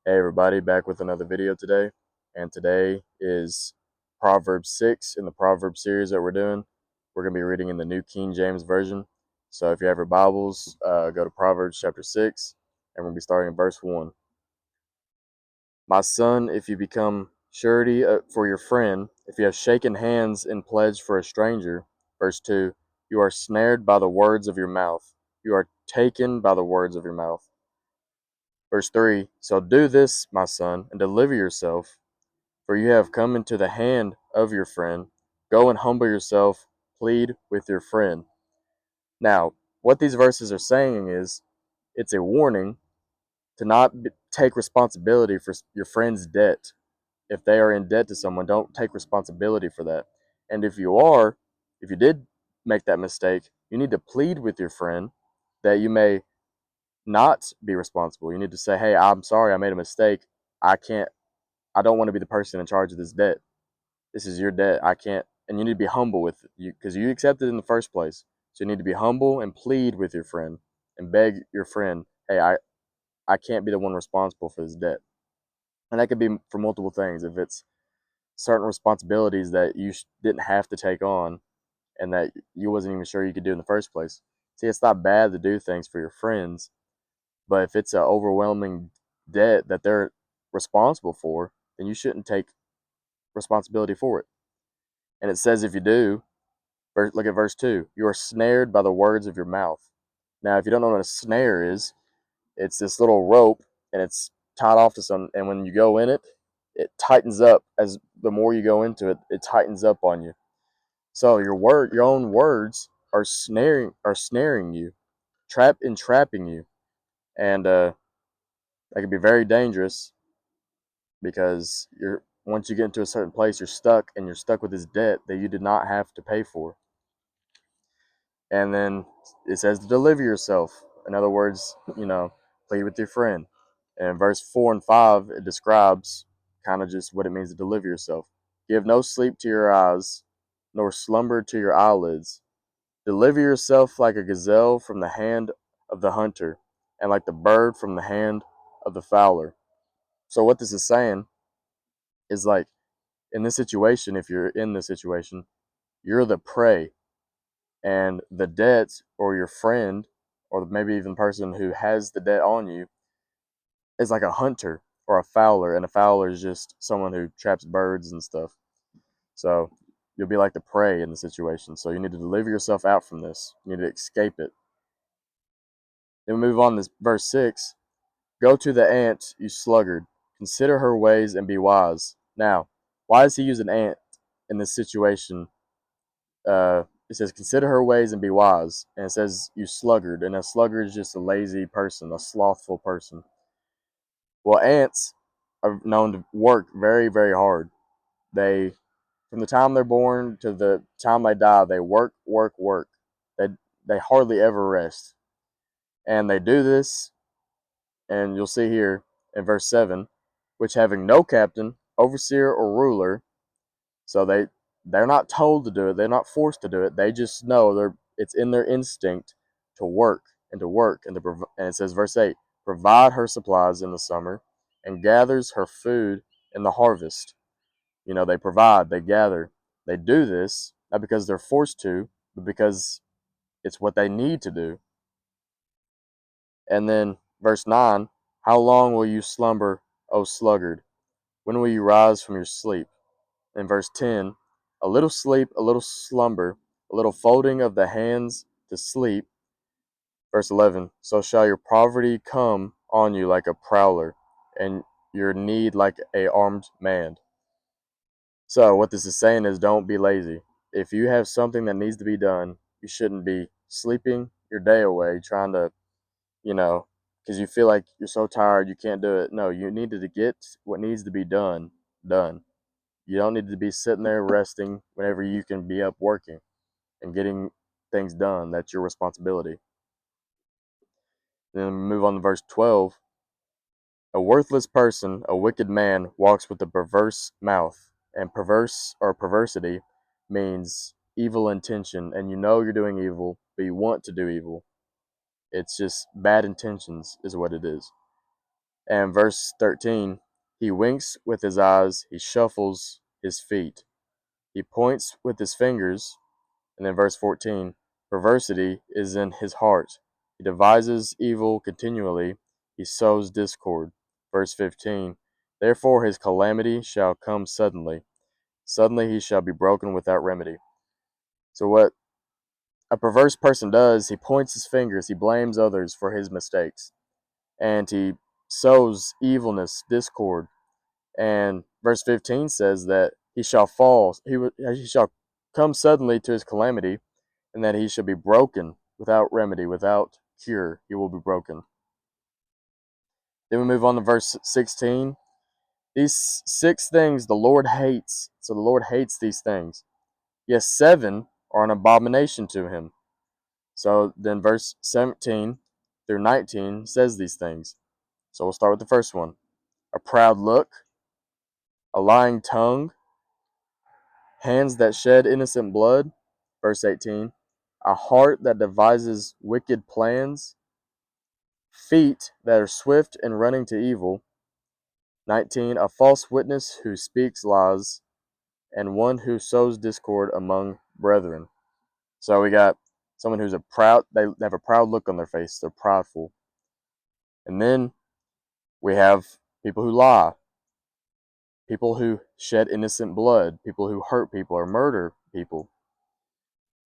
Hey everybody, back with another video today, and today is Proverb 6 in the Proverb series that we're doing. We're going to be reading in the New King James Version. So if you have your Bibles, go to Proverbs chapter 6, and we'll be starting in verse 1. My son, if you become surety for your friend, if you have shaken hands in pledge for a stranger, verse 2, you are snared by the words of your mouth. You are taken by the words of your mouth. Verse 3, so do this, my son, and deliver yourself, for you have come into the hand of your friend. Go and humble yourself, plead with your friend. Now, what these verses are saying is, it's a warning to not take responsibility for your friend's debt. If they are in debt to someone, don't take responsibility for that. And if you did make that mistake, you need to plead with your friend that you may not be responsible. You need to say, hey, I'm sorry, I made a mistake. I don't want to be the person in charge of this debt. This is your debt. I can't, and you need to be humble with it because you accepted it in the first place. So you need to be humble and plead with your friend and beg your friend, hey, I can't be the one responsible for this debt. And that could be for multiple things. If it's certain responsibilities that you didn't have to take on and that you wasn't even sure you could do in the first place. See, it's not bad to do things for your friends, but if it's an overwhelming debt that they're responsible for, then you shouldn't take responsibility for it. And it says if you do, look at verse 2, you are snared by the words of your mouth. Now, if you don't know what a snare is, it's this little rope and it's tied off to some, and when you go in it, it tightens up. As the more you go into it, it tightens up on you. So your own words are snaring you, trapping you. And that can be very dangerous because once you get into a certain place, you're stuck with this debt that you did not have to pay for. And then it says to deliver yourself. In other words, plead with your friend. And in verse 4 and 5, it describes kind of just what it means to deliver yourself. Give no sleep to your eyes, nor slumber to your eyelids. Deliver yourself like a gazelle from the hand of the hunter, and like the bird from the hand of the fowler. So what this is saying is, like, in this situation, if you're in this situation, you're the prey, and the debt, or your friend, or maybe even the person who has the debt on you, is like a hunter or a fowler, and a fowler is just someone who traps birds and stuff. So you'll be like the prey in the situation. So you need to deliver yourself out from this. You need to escape it. Then we move on to verse 6. Go to the ant, you sluggard. Consider her ways and be wise. Now, why does he use an ant in this situation? It says, consider her ways and be wise. And it says, you sluggard. And a sluggard is just a lazy person, a slothful person. Well, ants are known to work very, very hard. They, from the time they're born to the time they die, they work, work, work. They, they hardly ever rest. And they do this, and you'll see here in verse 7, which having no captain, overseer, or ruler, so they're not told to do it, they're not forced to do it, they just know it's in their instinct to work and to work and it says verse 8, provide her supplies in the summer and gathers her food in the harvest. They provide, they gather, they do this not because they're forced to, but because it's what they need to do. And then verse 9, how long will you slumber, O sluggard? When will you rise from your sleep? In verse 10, a little sleep, a little slumber, a little folding of the hands to sleep. Verse 11, so shall your poverty come on you like a prowler, and your need like a armed man. So what this is saying is, don't be lazy. If you have something that needs to be done, you shouldn't be sleeping your day away trying to, because you feel like you're so tired you can't do it. No, you need to get what needs to be done, done. You don't need to be sitting there resting whenever you can be up working and getting things done. That's your responsibility. Then we move on to verse 12. A worthless person, a wicked man, walks with a perverse mouth. And perverse or perversity means evil intention. And you're doing evil, but you want to do evil. It's just bad intentions is what it is. And verse 13, he winks with his eyes, he shuffles his feet, he points with his fingers. And then verse 14, perversity is in his heart. He devises evil continually, he sows discord. Verse 15, therefore his calamity shall come suddenly. Suddenly he shall be broken without remedy. So what a perverse person does, he points his fingers, he blames others for his mistakes, and he sows evilness, discord. And verse 15 says that he shall fall, he shall come suddenly to his calamity, and that he shall be broken without remedy, without cure. He will be broken. Then we move on to verse 16. These 6 things the Lord hates. So the Lord hates these things. Yes, 7 are an abomination to him. So then verse 17 through 19 says these things. So we'll start with the first one. A proud look, a lying tongue, hands that shed innocent blood. Verse 18. A heart that devises wicked plans, feet that are swift in running to evil. 19. A false witness who speaks lies, and one who sows discord among brethren. So we got someone who's they have a proud look on their face. They're prideful. And then we have people who lie, people who shed innocent blood, people who hurt people or murder people.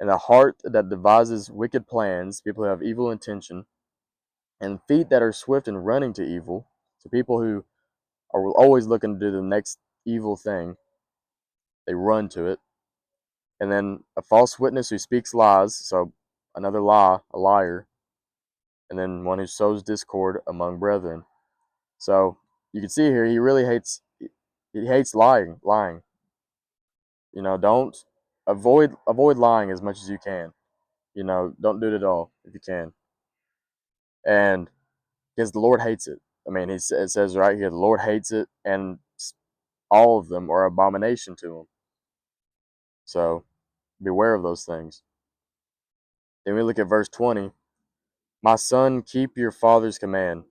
And a heart that devises wicked plans, people who have evil intention, and feet that are swift in running to evil. So people who are always looking to do the next evil thing, they run to it. And then a false witness who speaks lies, so another lie, a liar. And then one who sows discord among brethren. So you can see here he really hates lying. Don't avoid lying as much as you can. Don't do it at all if you can. And because the Lord hates it. I mean, it says right here, the Lord hates it, and all of them are abomination to him. So beware of those things. Then we look at verse 20. My son, keep your father's command,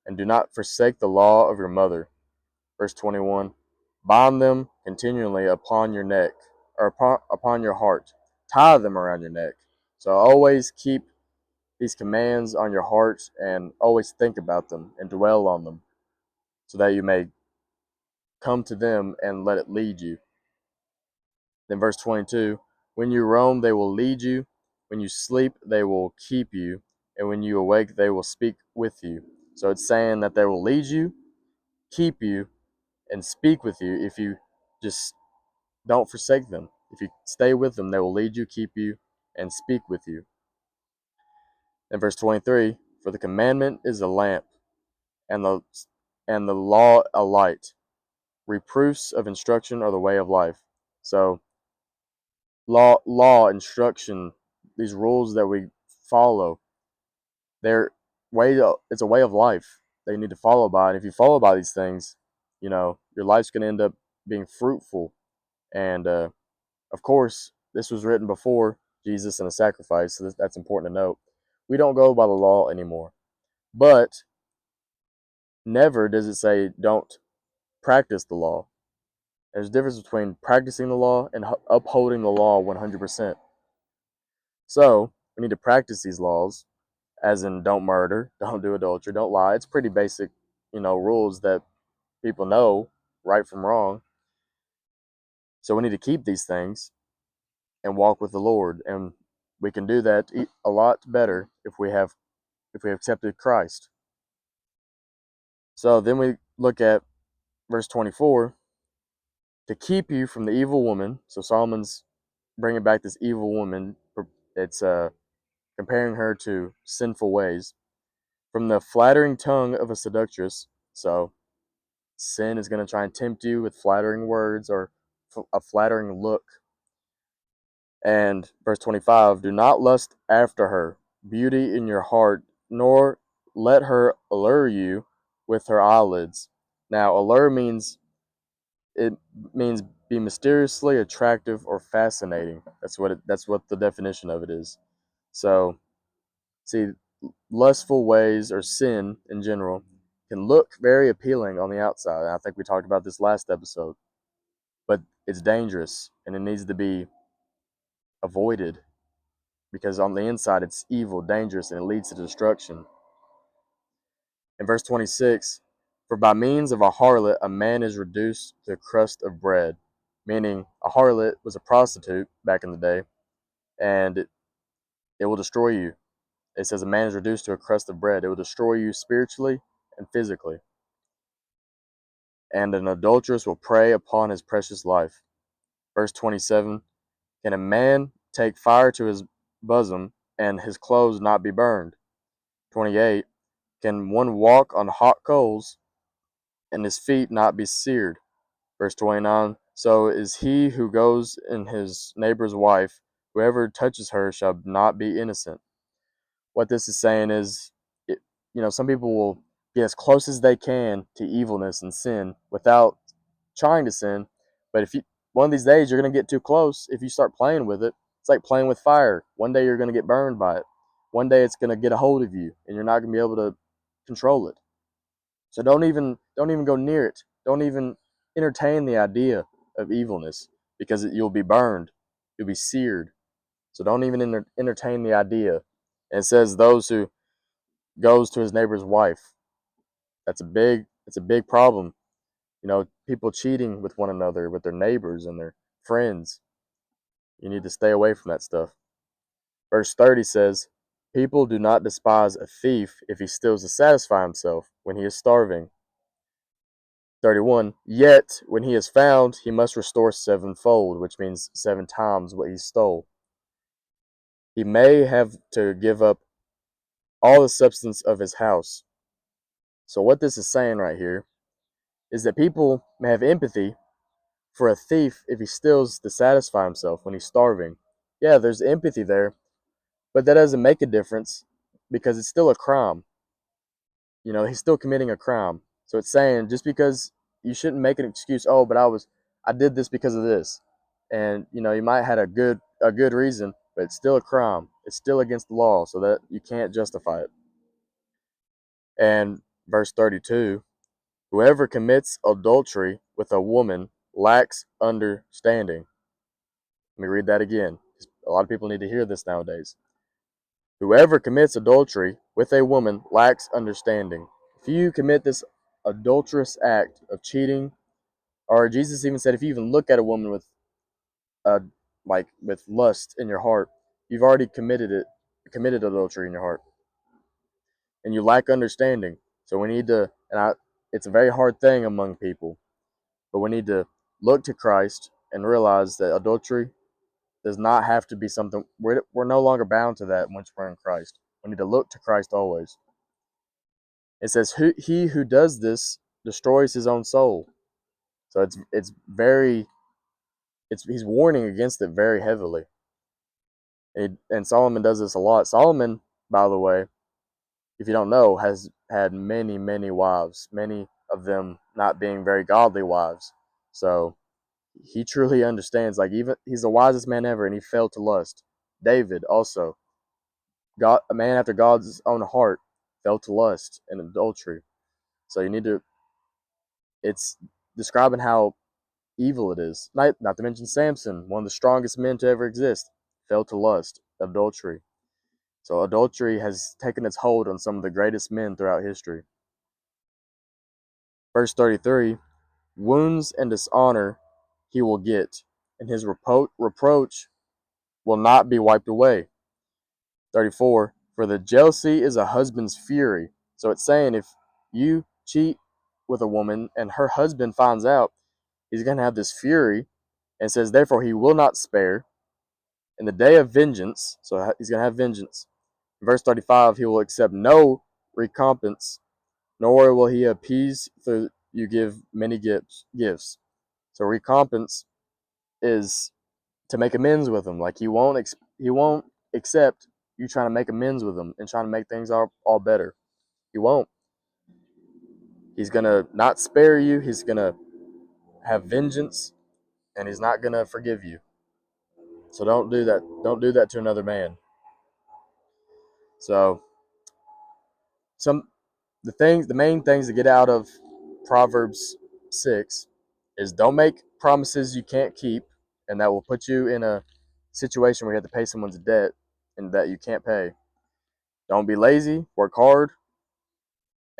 and do not forsake the law of your mother. Verse 21. Bind them continually upon your neck, or upon your heart. Tie them around your neck. So always keep these commands on your heart, and always think about them and dwell on them, so that you may come to them and let it lead you. Then verse 22, when you roam, they will lead you. When you sleep, they will keep you. And when you awake, they will speak with you. So it's saying that they will lead you, keep you, and speak with you if you just don't forsake them. If you stay with them, they will lead you, keep you, and speak with you. And verse 23, for the commandment is a lamp, and the law a light. Reproofs of instruction are the way of life. So law, instruction, these rules that we follow, it's a way of life that you need to follow by. And if you follow by these things, your life's going to end up being fruitful. And of course, this was written before Jesus and a sacrifice, so that's important to note. We don't go by the law anymore, but never does it say don't practice the law. There's a difference between practicing the law and upholding the law 100%. So we need to practice these laws, as in don't murder, don't do adultery, don't lie. It's pretty basic, rules that people know right from wrong. So we need to keep these things and walk with the Lord, and we can do that a lot better if we have accepted Christ. So then we look at verse 24, to keep you from the evil woman. So Solomon's bringing back this evil woman. It's comparing her to sinful ways, from the flattering tongue of a seductress. So sin is going to try and tempt you with flattering words or a flattering look. And verse 25, do not lust after her, beauty in your heart, nor let her allure you with her eyelids. Now, allure means be mysteriously attractive or fascinating. That's what the definition of it is. So, see, lustful ways or sin in general can look very appealing on the outside. And I think we talked about this last episode, but it's dangerous and it needs to be avoided because on the inside it's evil, dangerous, and it leads to destruction. In verse 26, for by means of a harlot a man is reduced to a crust of bread, meaning a harlot was a prostitute back in the day, and it will destroy you. It says a man is reduced to a crust of bread. It will destroy you spiritually and physically. And an adulteress will prey upon his precious life. Verse 27, can a man take fire to his bosom and his clothes not be burned? 28, can one walk on hot coals and his feet not be seared? Verse 29, so is he who goes in his neighbor's wife. Whoever touches her shall not be innocent. What this is saying is, some people will get as close as they can to evilness and sin without trying to sin. But if you one of these days you're going to get too close, if you start playing with it, it's like playing with fire. One day you're going to get burned by it. One day it's going to get a hold of you, and you're not going to be able to control it. So don't even go near it. Don't even entertain the idea of evilness because you'll be burned. You'll be seared. So don't even entertain the idea. And it says those who goes to his neighbor's wife. It's a big problem. People cheating with one another, with their neighbors and their friends. You need to stay away from that stuff. Verse 30 says, people do not despise a thief if he steals to satisfy himself when he is starving. 31, yet when he is found, he must restore sevenfold, which means 7 times what he stole. He may have to give up all the substance of his house. So what this is saying right here is that people may have empathy for a thief if he steals to satisfy himself when he's starving. Yeah, there's empathy there, but that doesn't make a difference because it's still a crime. He's still committing a crime. So it's saying just because you shouldn't make an excuse, oh, but I did this because of this. And you might have had a good reason, but it's still a crime. It's still against the law, so that you can't justify it. And verse 32, whoever commits adultery with a woman lacks understanding. Let me read that again. A lot of people need to hear this nowadays. Whoever commits adultery with a woman lacks understanding. If you commit this adulterous act of cheating, or Jesus even said, if you even look at a woman uh, with lust in your heart, you've already committed adultery in your heart, and you lack understanding. So we need to, it's a very hard thing among people, but we need to look to Christ and realize that adultery does not have to be something, we're no longer bound to that once we're in Christ. We need to look to Christ always. It says, he who does this destroys his own soul. So he's warning against it very heavily. And Solomon does this a lot. Solomon, by the way, if you don't know, has had many, many wives, many of them not being very godly wives. So he truly understands, even he's the wisest man ever, and he fell to lust. David also, a man after God's own heart, fell to lust and adultery. So it's describing how evil it is. Not to mention Samson, one of the strongest men to ever exist, fell to lust, adultery. So adultery has taken its hold on some of the greatest men throughout history. Verse 33, wounds and dishonor he will get, and his reproach will not be wiped away. 34, for the jealousy is a husband's fury. So it's saying if you cheat with a woman and her husband finds out, he's going to have this fury, and says, therefore he will not spare. In the day of vengeance, so he's going to have vengeance. In verse 35, he will accept no recompense, nor will he appease through you give many gifts. So recompense is to make amends with him. Like he won't accept you trying to make amends with him and trying to make things all better. He won't. He's going to not spare you. He's going to have vengeance, and he's not going to forgive you. So don't do that. Don't do that to another man. So the main things to get out of Proverbs 6 is don't make promises you can't keep, and that will put you in a situation where you have to pay someone's debt and that you can't pay. Don't be lazy, work hard,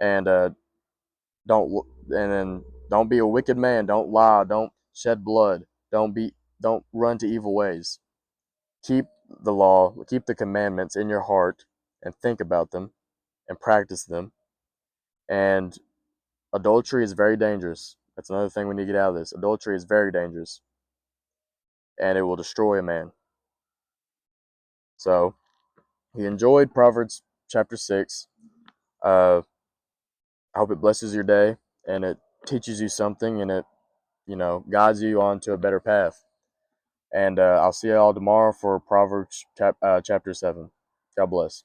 and don't and then don't be a wicked man. Don't lie. Don't shed blood. Don't run to evil ways. Keep the law, keep the commandments in your heart, and think about them and practice them. And adultery is very dangerous. That's another thing we need to get out of this. Adultery is very dangerous, and it will destroy a man. So, he enjoyed Proverbs chapter 6. I hope it blesses your day and it teaches you something and it, guides you onto a better path. And I'll see you all tomorrow for Proverbs chapter 7. God bless.